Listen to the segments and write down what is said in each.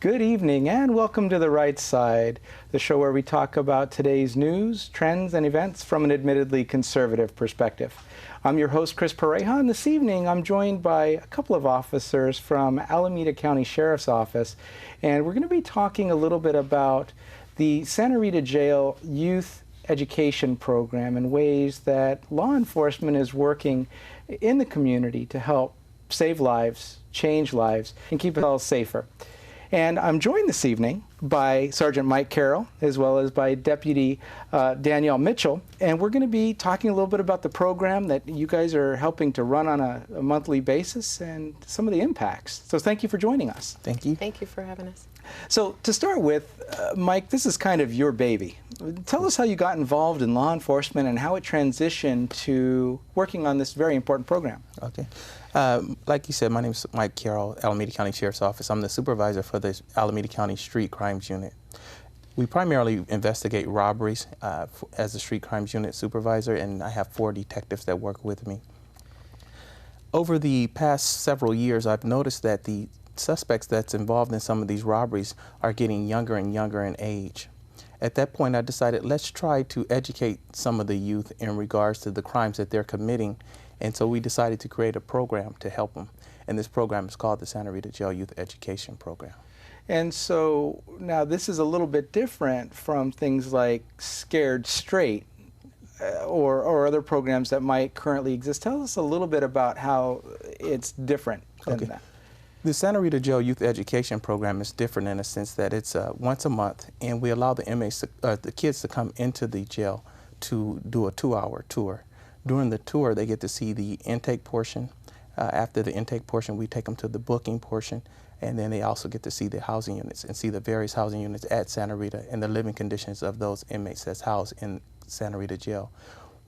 Good evening and welcome to The Right Side, the show where we talk about today's news, trends, and events from an admittedly conservative perspective. I'm your host, Chris Pareja, and this evening I'm joined by a couple of officers from Alameda County Sheriff's Office, and we're going to be talking a little bit about the Santa Rita Jail Youth Education Program and ways that law enforcement is working in the community to help save lives, change lives, and keep us all safer. And I'm joined this evening by Sergeant Mike Carroll, as well as by Deputy Danielle Mitchell. And we're going to be talking a little bit about the program that you guys are helping to run on a monthly basis and some of the impacts. So thank you for joining us. Thank you. Thank you for having us. So to start with, Mike, this is kind of your baby. Tell us how you got involved in law enforcement and how it transitioned to working on this very important program. Okay. Like you said, my name is Mike Carroll, Alameda County Sheriff's Office. I'm the supervisor for the Alameda County Street Crimes Unit. We primarily investigate robberies as the Street Crimes Unit supervisor, and I have 4 detectives that work with me. Over the past several years, I've noticed that the suspects that's involved in some of these robberies are getting younger and younger in age. At that point, I decided let's try to educate some of the youth in regards to the crimes that they're committing. And so we decided to create a program to help them. And this program is called the Santa Rita Jail Youth Education Program. And so now this is a little bit different from things like Scared Straight or other programs that might currently exist. Tell us a little bit about how it's different than that. The Santa Rita Jail Youth Education Program is different in a sense that it's once a month, and we allow the inmates, the kids to come into the jail to do a 2-hour tour. During the tour, they get to see the intake portion. After the intake portion, we take them to the booking portion, and then they also get to see the housing units and see the various housing units at Santa Rita and the living conditions of those inmates that's housed in Santa Rita Jail.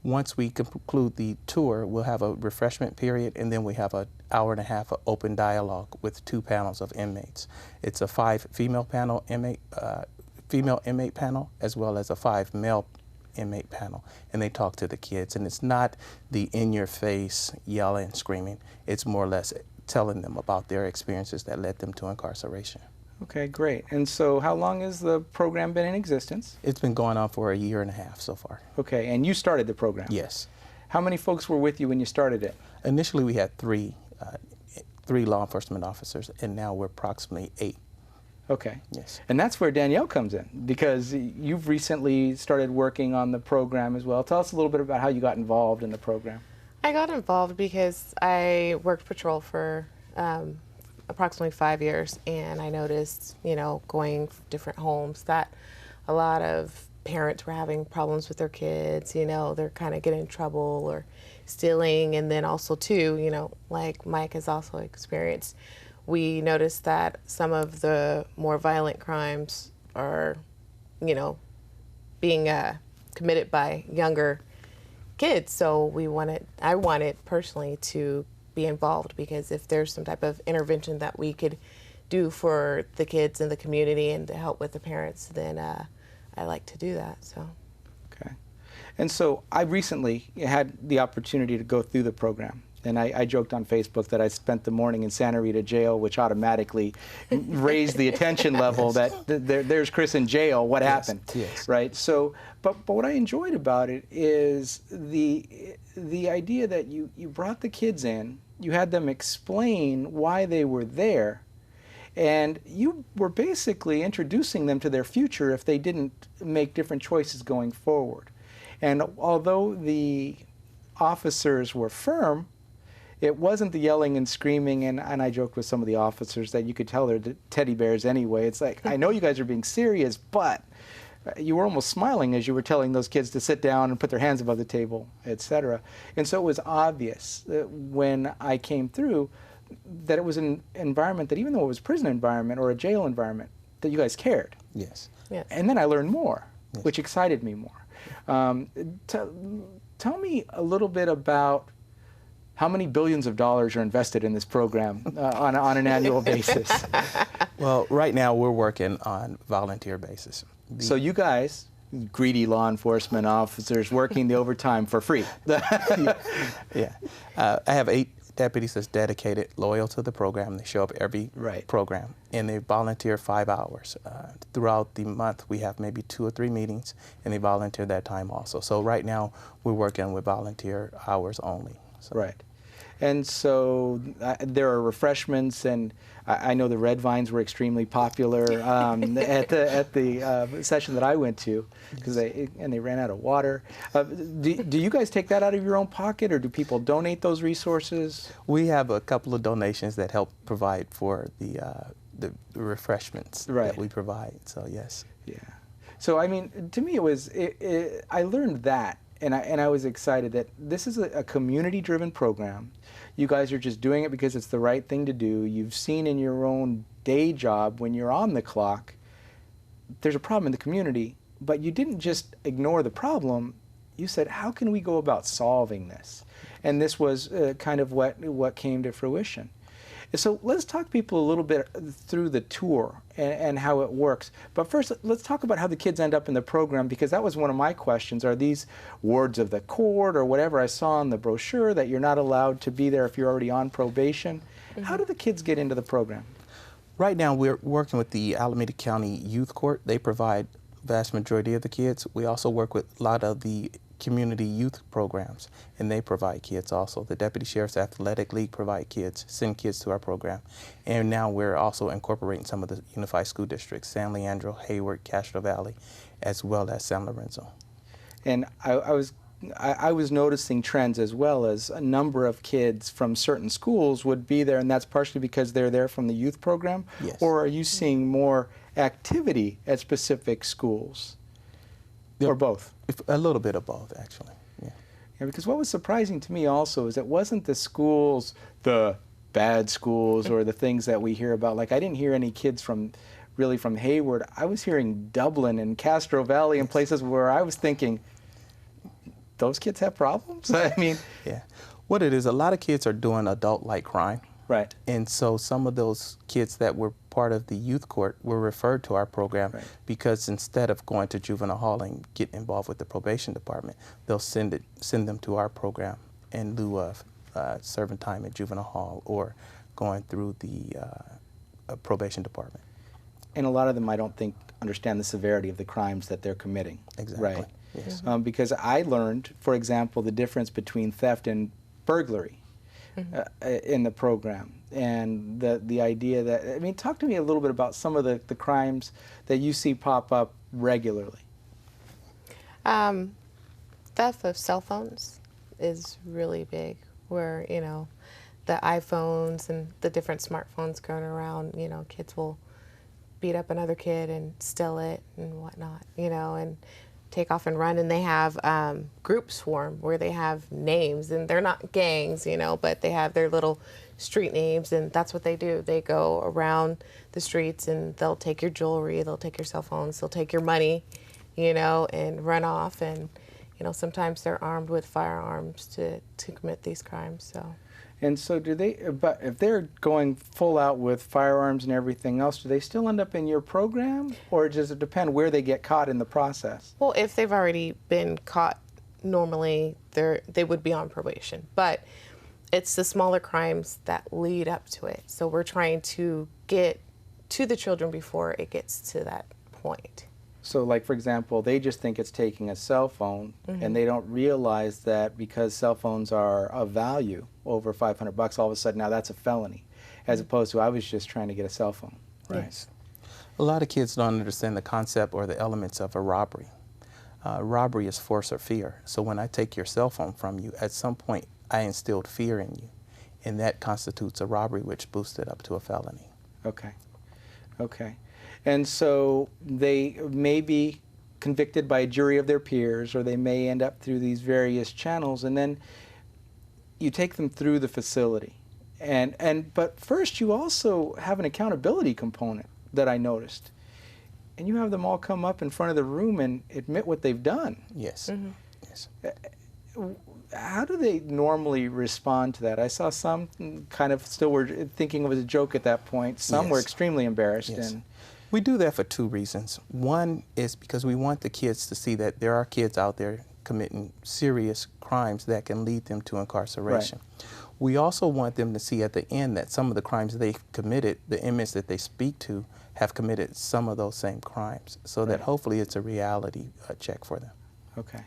Once we conclude the tour, we'll have a refreshment period, and then we have an hour-and-a-half of open dialogue with 2 panels of inmates. It's a 5 female inmate panel, as well as a 5 male inmate panel, and they talk to the kids. And it's not the in-your-face yelling, screaming. It's more or less telling them about their experiences that led them to incarceration. Okay, great. And so how long has the program been in existence? It's been going on for a year-and-a-half so far. Okay, and you started the program? Yes. How many folks were with you when you started it? Initially, we had 3 law enforcement officers, and now we're approximately 8. Okay. Yes. And that's where Danielle comes in, because you've recently started working on the program as well. Tell us a little bit about how you got involved in the program. I got involved because I worked patrol for approximately 5 years, and I noticed, going different homes, that a lot of parents were having problems with their kids. They're kind of getting in trouble or stealing, and then also too, like Mike has also experienced, we noticed that some of the more violent crimes are, being committed by younger kids. So I wanted personally to be involved, because if there's some type of intervention that we could do for the kids in the community and to help with the parents, then I like to do that. So. Okay. And so I recently had the opportunity to go through the program. And I joked on Facebook that I spent the morning in Santa Rita Jail, which automatically raised the attention level that there's Chris in jail, what happened, yes. Right? So, but what I enjoyed about it is the idea that you brought the kids in, you had them explain why they were there, and you were basically introducing them to their future if they didn't make different choices going forward. And although the officers were firm, it wasn't the yelling and screaming, and I joked with some of the officers that you could tell they're teddy bears anyway. It's like, I know you guys are being serious, but you were almost smiling as you were telling those kids to sit down and put their hands above the table, etc. And so it was obvious that when I came through that it was an environment that, even though it was a prison environment or a jail environment, that you guys cared. Yes. Yes. And then I learned more, yes, which excited me more. Tell me a little bit about how many billions of dollars are invested in this program on an annual basis? Well, right now we're working on volunteer basis. So you guys, greedy law enforcement officers, working the overtime for free. Yeah. I have deputies that's dedicated, loyal to the program. They show up every program, and they volunteer 5 hours. Throughout the month, we have maybe 2 or 3 meetings, and they volunteer that time also. So right now, we're working with volunteer hours only. So. Right. And so there are refreshments, and I know the red vines were extremely popular at the session that I went to, because they ran out of water. Do you guys take that out of your own pocket, or do people donate those resources? We have a couple of donations that help provide for the refreshments that we provide. So yes. Yeah. So I mean, to me, I learned that. And I was excited that this is a community-driven program. You guys are just doing it because it's the right thing to do. You've seen in your own day job, when you're on the clock, there's a problem in the community, but you didn't just ignore the problem. You said, how can we go about solving this? And this was kind of what came to fruition. So let's talk people a little bit through the tour and how it works. But first, let's talk about how the kids end up in the program, because that was one of my questions. Are these wards of the court or whatever I saw in the brochure that you're not allowed to be there if you're already on probation? Mm-hmm. How do the kids get into the program? Right now, we're working with the Alameda County Youth Court. They provide the vast majority of the kids. We also work with a lot of the community youth programs, and they provide kids also. The Deputy Sheriff's Athletic League provide kids, send kids to our program. And now we're also incorporating some of the unified school districts, San Leandro, Hayward, Castro Valley, as well as San Lorenzo. And I was noticing trends as well, as a number of kids from certain schools would be there, and that's partially because they're there from the youth program? Yes. Or are you seeing more activity at specific schools? Or both? A little bit of both, actually. Yeah. Yeah, because what was surprising to me also is it wasn't the schools, the bad schools, or the things that we hear about. Like, I didn't hear any kids really from Hayward. I was hearing Dublin and Castro Valley and places where I was thinking, those kids have problems? I mean... Yeah. What it is, a lot of kids are doing adult-like crime. Right. And so some of those kids that were part of the youth court were referred to our program because instead of going to juvenile hall and getting involved with the probation department, they'll send them to our program in lieu of serving time at juvenile hall or going through the probation department. And a lot of them, I don't think, understand the severity of the crimes that they're committing. Exactly. Right. Yes. Because I learned, for example, the difference between theft and burglary. In the program, and the idea that, I mean, talk to me a little bit about some of the crimes that you see pop up regularly. Theft of cell phones is really big, where, you know, the iPhones and the different smartphones going around, you know, kids will beat up another kid and steal it and whatnot, you know, and take off and run. And they have groups form where they have names, and they're not gangs, you know, but they have their little street names, and that's what they do. They go around the streets and they'll take your jewelry, they'll take your cell phones, they'll take your money, you know, and run off. And, you know, sometimes they're armed with firearms to commit these crimes. So. And so but if they're going full out with firearms and everything else, do they still end up in your program, or does it depend where they get caught in the process? Well, if they've already been caught, normally they would be on probation. But it's the smaller crimes that lead up to it. So we're trying to get to the children before it gets to that point. So, like, for example, they just think it's taking a cell phone, and they don't realize that because cell phones are of value, over $500, all of a sudden now that's a felony, as opposed to I was just trying to get a cell phone. Right. Yes. A lot of kids don't understand the concept or the elements of a robbery. Robbery is force or fear. So when I take your cell phone from you, at some point I instilled fear in you, and that constitutes a robbery, which boosts it up to a felony. Okay. Okay. And so they may be convicted by a jury of their peers, or they may end up through these various channels, and then you take them through the facility. But first you also have an accountability component that I noticed. And you have them all come up in front of the room and admit what they've done. Yes. Yes. How do they normally respond to that? I saw some kind of still were thinking it was a joke at that point. Some were extremely embarrassed. Yes. And we do that for 2 reasons. One is because we want the kids to see that there are kids out there committing serious crimes that can lead them to incarceration. Right. We also want them to see at the end that some of the crimes they've committed, the inmates that they speak to have committed some of those same crimes, so that hopefully it's a reality check for them. Okay.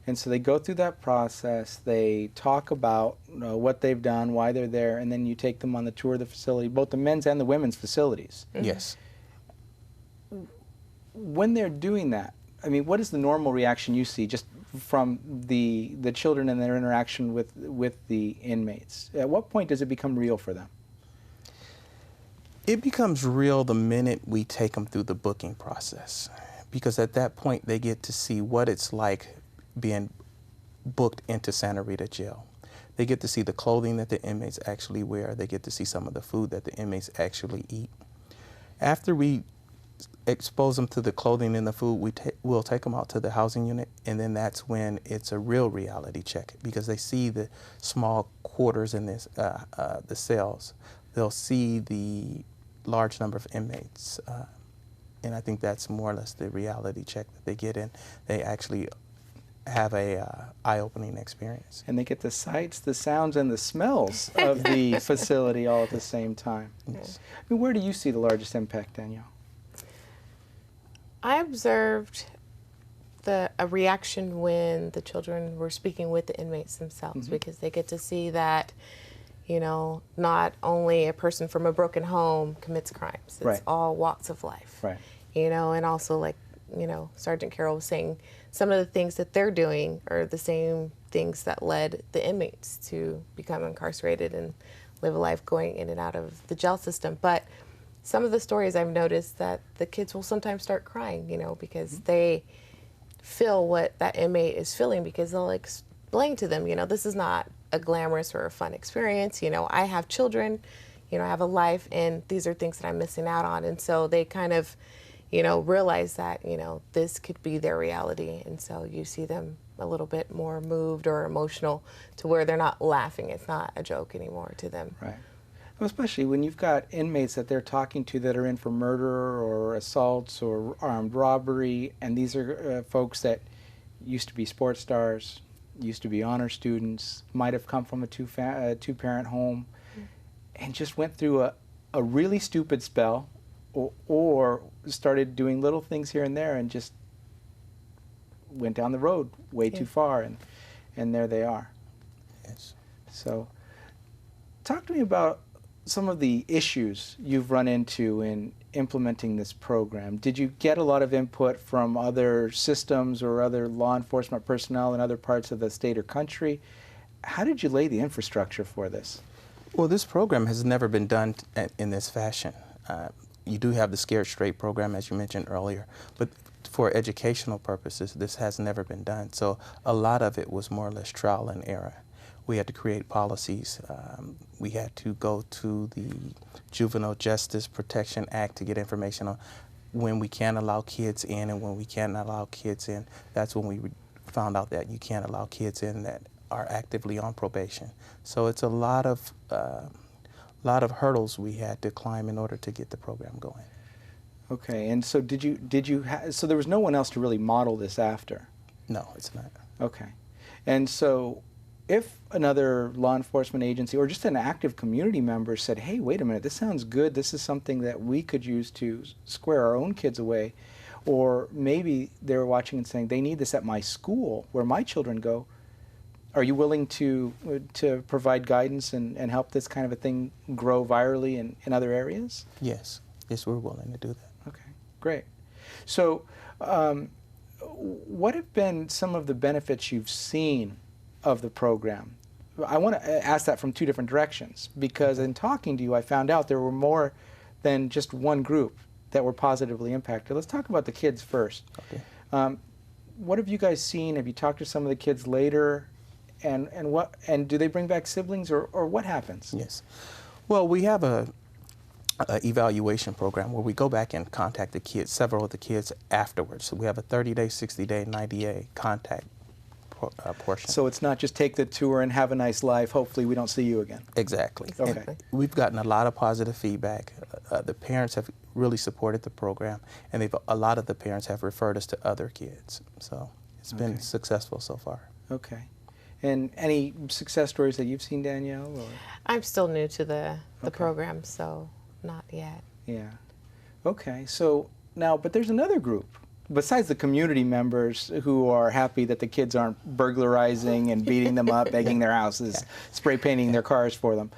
And so they go through that process, they talk about what they've done, why they're there, and then you take them on the tour of the facility, both the men's and the women's facilities. Yes. When they're doing that, I mean, what is the normal reaction you see just from the children and their interaction with the inmates? At what point does it become real for them? It becomes real the minute we take them through the booking process, because at that point they get to see what it's like being booked into Santa Rita Jail. They get to see the clothing that the inmates actually wear. They get to see some of the food that the inmates actually eat. After we expose them to the clothing and the food, we'll take them out to the housing unit, and then that's when it's a real reality check, because they see the small quarters in this, the cells. They'll see the large number of inmates, and I think that's more or less the reality check that they get in. They actually have a eye-opening experience. And they get the sights, the sounds, and the smells of the facility all at the same time. Yes. I mean, where do you see the largest impact, Danielle? I observed a reaction when the children were speaking with the inmates themselves, because they get to see that, you know, not only a person from a broken home commits crimes. It's all walks of life. Right. You know, and also, like, you know, Sergeant Carroll was saying, some of the things that they're doing are the same things that led the inmates to become incarcerated and live a life going in and out of the jail system. But some of the stories I've noticed that the kids will sometimes start crying, you know, because they feel what that inmate is feeling, because they'll explain to them, you know, this is not a glamorous or a fun experience. You know, I have children, you know, I have a life, and these are things that I'm missing out on. And so they kind of, you know, realize that, you know, this could be their reality. And so you see them a little bit more moved or emotional to where they're not laughing. It's not a joke anymore to them. Right. Well, especially when you've got inmates that they're talking to that are in for murder or assaults or armed robbery, and these are folks that used to be sports stars, used to be honor students, might have come from a two-parent home, and just went through a really stupid spell, or started doing little things here and there and just went down the road way too far, and there they are. Yes. So talk to me about some of the issues you've run into in implementing this program. Did you get a lot of input from other systems or other law enforcement personnel in other parts of the state or country? How did you lay the infrastructure for this? Well, this program has never been done in this fashion. You do have the Scared Straight program, as you mentioned earlier, but for educational purposes, this has never been done. So a lot of it was more or less trial and error. We had to create policies. We had to go to the Juvenile Justice Protection Act to get information on when we can allow kids in and when we can't allow kids in. That's when we found out that you can't allow kids in that are actively on probation. So it's a lot of hurdles we had to climb in order to get the program going. Okay, and so so there was no one else to really model this after? No, it's not. Okay, and so if another law enforcement agency or just an active community member said, hey, wait a minute, this sounds good, this is something that we could use to square our own kids away, or maybe they were watching and saying, they need this at my school where my children go, are you willing to provide guidance and help this kind of a thing grow virally in other areas? Yes. Yes, we're willing to do that. Okay, great. So what have been some of the benefits you've seen of the program? I want to ask that from two different directions, because in talking to you, I found out there were more than just one group that were positively impacted. Let's talk about the kids first. Okay. What have you guys seen? Have you talked to some of the kids later? And do they bring back siblings, or what happens? Yes. Well, we have a evaluation program where we go back and contact the kids, several of the kids afterwards. So we have a 30-day, 60-day, 90-day contact portion. So it's not just take the tour and have a nice life, hopefully we don't see you again. Exactly. Okay. And we've gotten a lot of positive feedback. The parents have really supported the program, and a lot of the parents have referred us to other kids. So it's been successful so far. Okay. And any success stories that you've seen, Danielle? Or? I'm still new to the Okay. program, so not yet. Yeah. Okay. So now, but there's another group besides the community members who are happy that the kids aren't burglarizing and beating them up, begging their houses, spray painting their cars for them.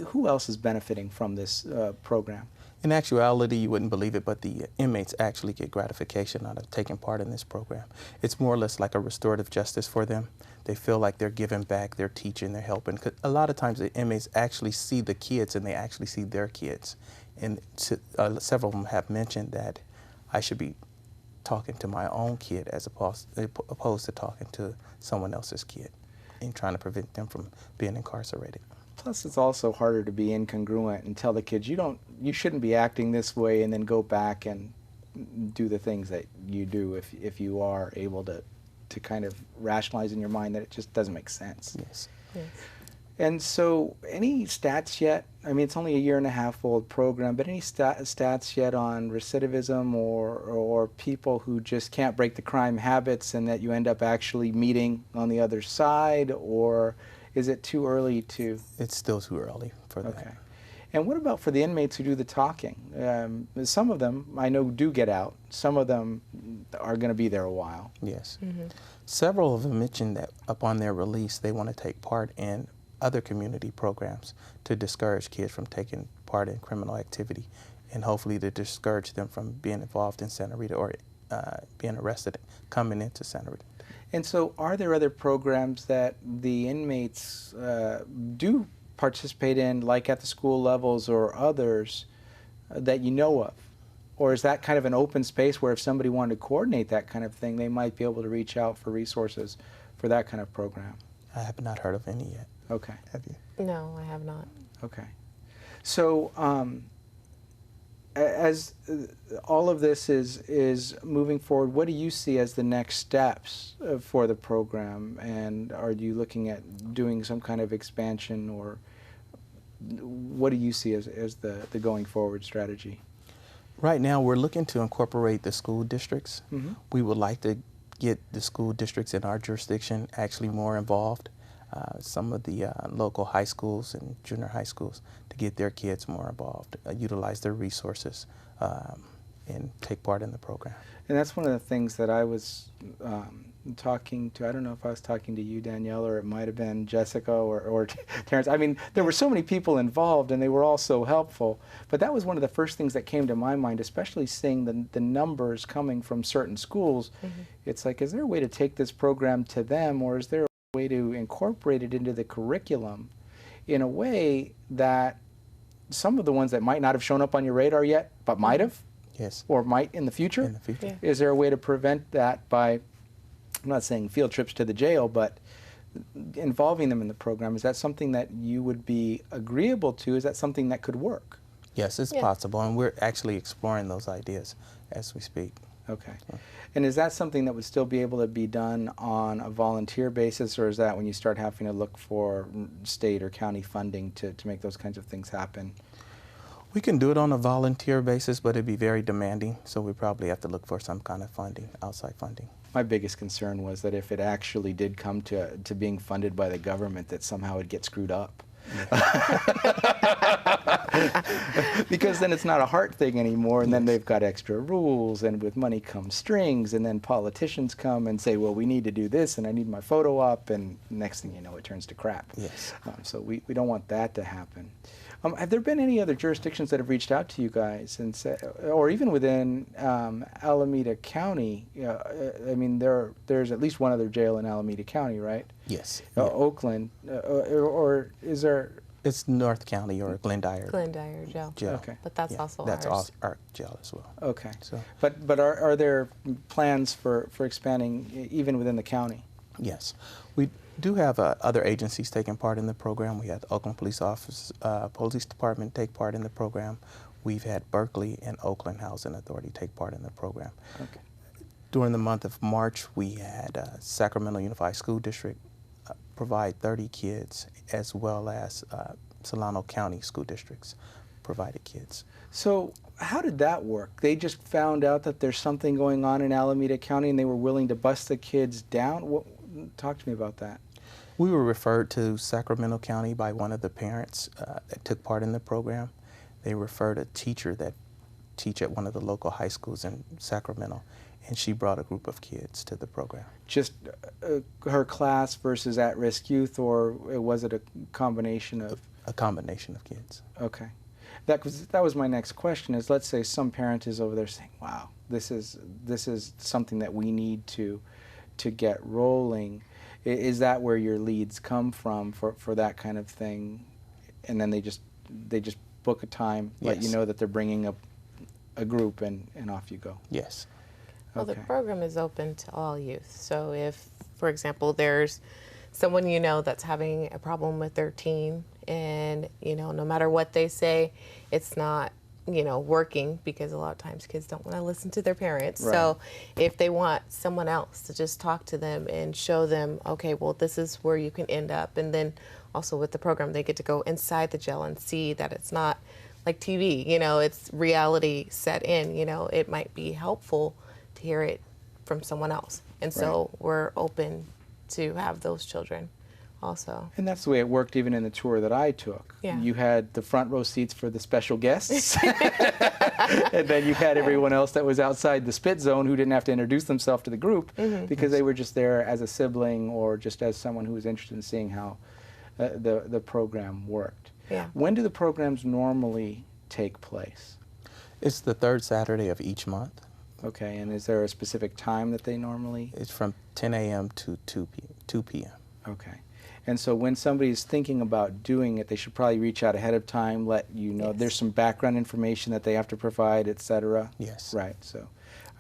Who else is benefiting from this program? In actuality, you wouldn't believe it, but the inmates actually get gratification out of taking part in this program. It's more or less like a restorative justice for them. They feel like they're giving back, they're teaching, they're helping. 'Cause a lot of times the inmates actually see the kids and they actually see their kids. And several of them have mentioned that I should be talking to my own kid as opposed to talking to someone else's kid and trying to prevent them from being incarcerated. Plus, it's also harder to be incongruent and tell the kids you shouldn't be acting this way, and then go back and do the things that you do if you are able to kind of rationalize in your mind that it just doesn't make sense. Yes. Yes. And so, any stats yet? I mean, it's only a 1.5 year old program, but any stats yet on recidivism or people who just can't break the crime habits and that you end up actually meeting on the other side, or is it too early to? It's still too early for that. Okay. And what about for the inmates who do the talking? Some of them I know do get out. Some of them are going to be there a while. Yes. Mm-hmm. Several of them mentioned that upon their release, they want to take part in other community programs to discourage kids from taking part in criminal activity and hopefully to discourage them from being involved in Santa Rita or being arrested coming into Santa Rita. And so are there other programs that the inmates do participate in, like at the school levels or others, that you know of? Or is that kind of an open space where if somebody wanted to coordinate that kind of thing, they might be able to reach out for resources for that kind of program? I have not heard of any yet. Okay. Have you? No, I have not. Okay. So as all of this is moving forward, what do you see as the next steps for the program? And are you looking at doing some kind of expansion, or what do you see as the going forward strategy? Right now, we're looking to incorporate the school districts. Mm-hmm. We would like to get the school districts in our jurisdiction actually more involved. Some of the local high schools and junior high schools to get their kids more involved, utilize their resources, and take part in the program. And that's one of the things that I was talking to, I don't know if I was talking to you, Danielle, or it might have been Jessica or Terrence. I mean, there were so many people involved and they were all so helpful. But that was one of the first things that came to my mind, especially seeing the numbers coming from certain schools. Mm-hmm. It's like, is there a way to take this program to them, or is there a way to incorporate it into the curriculum in a way that some of the ones that might not have shown up on your radar yet, but might have? Yes. Or might in the future? In the future. Yeah. Is there a way to prevent that by, I'm not saying field trips to the jail, but involving them in the program? Is that something that you would be agreeable to? Is that something that could work? Yes, it's possible, and we're actually exploring those ideas as we speak. Okay. And is that something that would still be able to be done on a volunteer basis, or is that when you start having to look for state or county funding to make those kinds of things happen? We can do it on a volunteer basis, but it'd be very demanding, so we probably have to look for some kind of funding, outside funding. My biggest concern was that if it actually did come to being funded by the government, that somehow it'd get screwed up. Because then it's not a heart thing anymore, and then they've got extra rules, and with money comes strings, and then politicians come and say, well, we need to do this, and I need my photo up, and next thing you know, it turns to crap. Yes. So we don't want that to happen. Have there been any other jurisdictions that have reached out to you guys and said, or even within Alameda County? I mean, there's at least one other jail in Alameda County, right? Yes. Oakland, or is there? It's North County or Glendyre. Glendyre jail. Okay. But that's also that's ours. our jail as well. Okay. So. But are there plans for expanding even within the county? Yes. We do have other agencies taking part in the program. We had the Oakland Police Department take part in the program. We've had Berkeley and Oakland Housing Authority take part in the program. Okay. During the month of March, we had Sacramento Unified School District provide 30 kids, as well as Solano County School Districts provided kids. So how did that work? They just found out that there's something going on in Alameda County and they were willing to bust the kids down? Talk to me about that. We were referred to Sacramento County by one of the parents that took part in the program. They referred a teacher that teach at one of the local high schools in Sacramento, and she brought a group of kids to the program. Just her class versus at-risk youth, or was it a combination of? A combination of kids. Okay. That was my next question, is let's say some parent is over there saying, wow, this is something that we need to get rolling. Is that where your leads come from for that kind of thing? And then they just book a time, let Yes. you know that they're bringing up a group, and off you go. Yes. Well, Okay. the program is open to all youth. So if, for example, there's someone you know that's having a problem with their teen, and, you know, no matter what they say, it's not, you know, working, because a lot of times kids don't want to listen to their parents. Right. So if they want someone else to just talk to them and show them, okay, well, this is where you can end up. And then also with the program, they get to go inside the jail and see that it's not like TV, you know, it's reality set in. You know, it might be helpful to hear it from someone else. And so we're open to have those children also. And that's the way it worked even in the tour that I took. Yeah. You had the front row seats for the special guests, and then you had everyone else that was outside the spit zone who didn't have to introduce themselves to the group because they were just there as a sibling or just as someone who was interested in seeing how the program worked. Yeah. When do the programs normally take place? It's the third Saturday of each month. Okay, and is there a specific time that they normally? It's from 10 a.m. to 2 p.m. Okay. And so when somebody's thinking about doing it, they should probably reach out ahead of time, let you know. Yes. There's some background information that they have to provide, et cetera. Yes. Right. So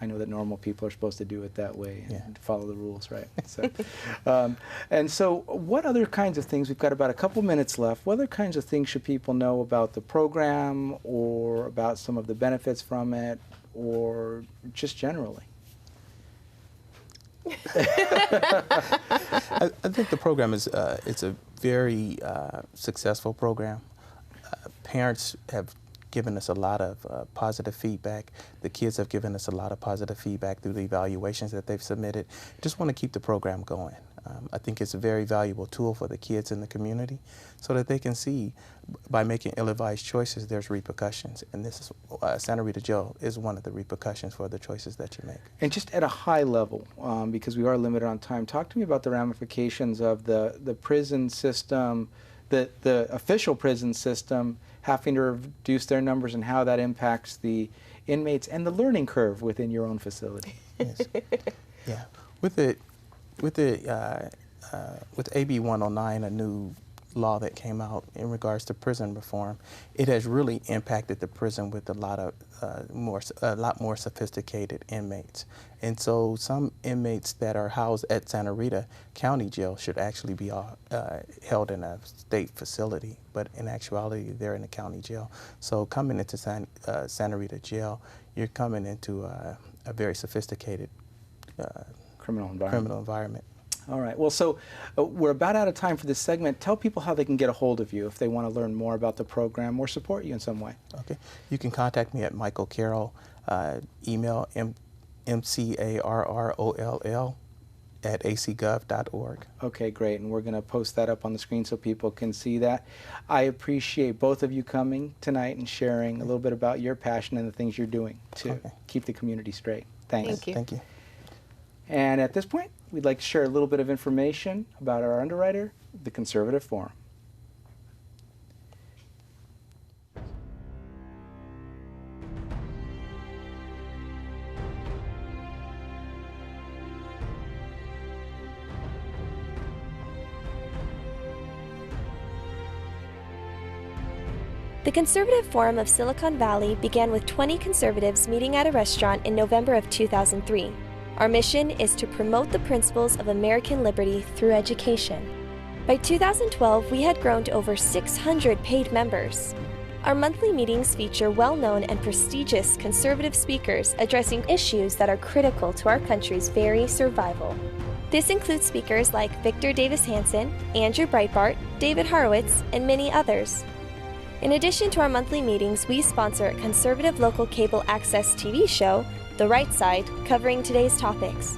I know that normal people are supposed to do it that way and follow the rules, right? So, and so what other kinds of things, we've got about a couple minutes left, what other kinds of things should people know about the program or about some of the benefits from it or just generally? I think the program is it's a very successful program. Parents have given us a lot of positive feedback. The kids have given us a lot of positive feedback through the evaluations that they've submitted. Just want to keep the program going. I think it's a very valuable tool for the kids in the community so that they can see by making ill-advised choices there's repercussions, and this is Santa Rita Jail is one of the repercussions for the choices that you make. And just at a high level, because we are limited on time, talk to me about the ramifications of the prison system, the official prison system having to reduce their numbers and how that impacts the inmates and the learning curve within your own facility. Yes. Yeah. With AB 109, a new law that came out in regards to prison reform, it has really impacted the prison with a lot more sophisticated inmates. And so some inmates that are housed at Santa Rita County Jail should actually be held in a state facility, but in actuality they're in a county jail. So coming into Santa Rita Jail, you're coming into a very sophisticated Criminal environment. All right. Well, so we're about out of time for this segment. Tell people how they can get a hold of you if they want to learn more about the program or support you in some way. Okay. You can contact me at Michael Carroll, email mcarroll@acgov.org. Okay, great. And we're going to post that up on the screen so people can see that. I appreciate both of you coming tonight and sharing a little bit about your passion and the things you're doing to keep the community straight. Thanks. Thank you. Thank you. And at this point, we'd like to share a little bit of information about our underwriter, the Conservative Forum. The Conservative Forum of Silicon Valley began with 20 conservatives meeting at a restaurant in November of 2003. Our mission is to promote the principles of American liberty through education. By 2012, we had grown to over 600 paid members. Our monthly meetings feature well-known and prestigious conservative speakers addressing issues that are critical to our country's very survival. This includes speakers like Victor Davis Hanson, Andrew Breitbart, David Horowitz, and many others. In addition to our monthly meetings, we sponsor a conservative local cable access TV show, The Right Side, covering today's topics.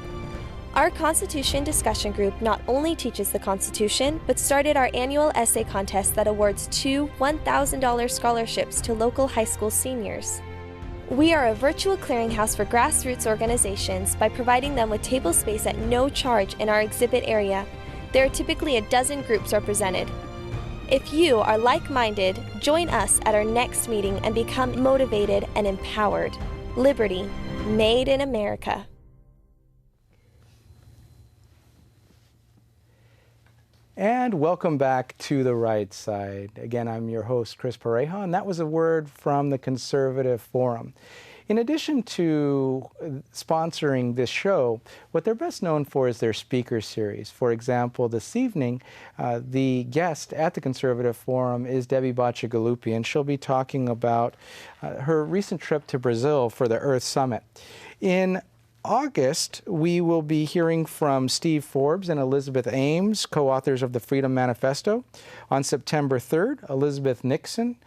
Our Constitution discussion group not only teaches the Constitution, but started our annual essay contest that awards 2 $1,000 scholarships to local high school seniors. We are a virtual clearinghouse for grassroots organizations by providing them with table space at no charge in our exhibit area. There are typically a dozen groups represented. If you are like-minded, join us at our next meeting and become motivated and empowered. Liberty, made in America. And welcome back to The Right Side. Again, I'm your host, Chris Pareja, and that was a word from the Conservative Forum. In addition to sponsoring this show, what they're best known for is their speaker series. For example, this evening, the guest at the Conservative Forum is Debbie Bacigalupi, and she'll be talking about her recent trip to Brazil for the Earth Summit. In August, we will be hearing from Steve Forbes and Elizabeth Ames, co-authors of the Freedom Manifesto. On September 3rd, Elizabeth Nixon,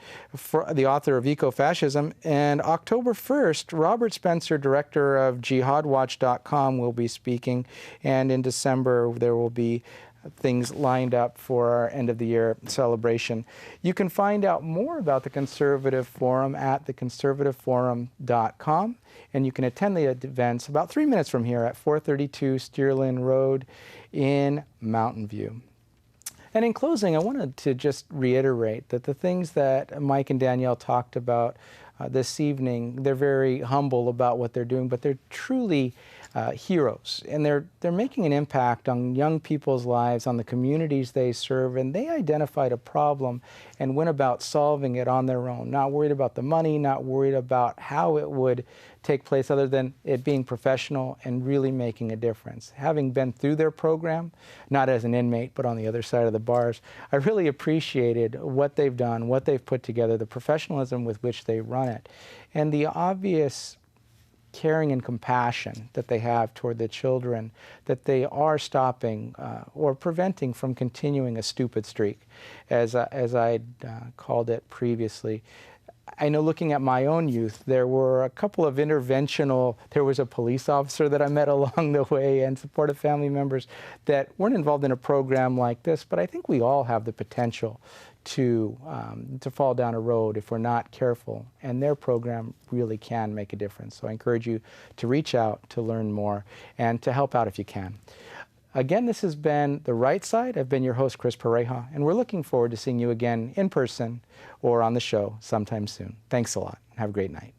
the author of Ecofascism. And October 1st, Robert Spencer, director of JihadWatch.com, will be speaking. And in December, there will be things lined up for our end of the year celebration. You can find out more about the Conservative Forum at theconservativeforum.com, and you can attend the events about 3 minutes from here at 432 Steerlin Road in Mountain View. And in closing, I wanted to just reiterate that the things that Mike and Danielle talked about this evening, they're very humble about what they're doing, but they're truly heroes, and they're making an impact on young people's lives, on the communities they serve, and they identified a problem and went about solving it on their own, not worried about the money, not worried about how it would take place other than it being professional and really making a difference. Having been through their program, not as an inmate, but on the other side of the bars, I really appreciated what they've done, what they've put together, the professionalism with which they run it, and the obvious caring and compassion that they have toward the children, that they are stopping or preventing from continuing a stupid streak, as I called it previously. I know, looking at my own youth, there were a couple of there was a police officer that I met along the way and supportive family members that weren't involved in a program like this, but I think we all have the potential to fall down a road if we're not careful, and their program really can make a difference. So I encourage you to reach out, to learn more, and to help out if you can. Again, this has been The Right Side. I've been your host, Chris Pareja, and we're looking forward to seeing you again in person or on the show sometime soon. Thanks a lot. Have a great night.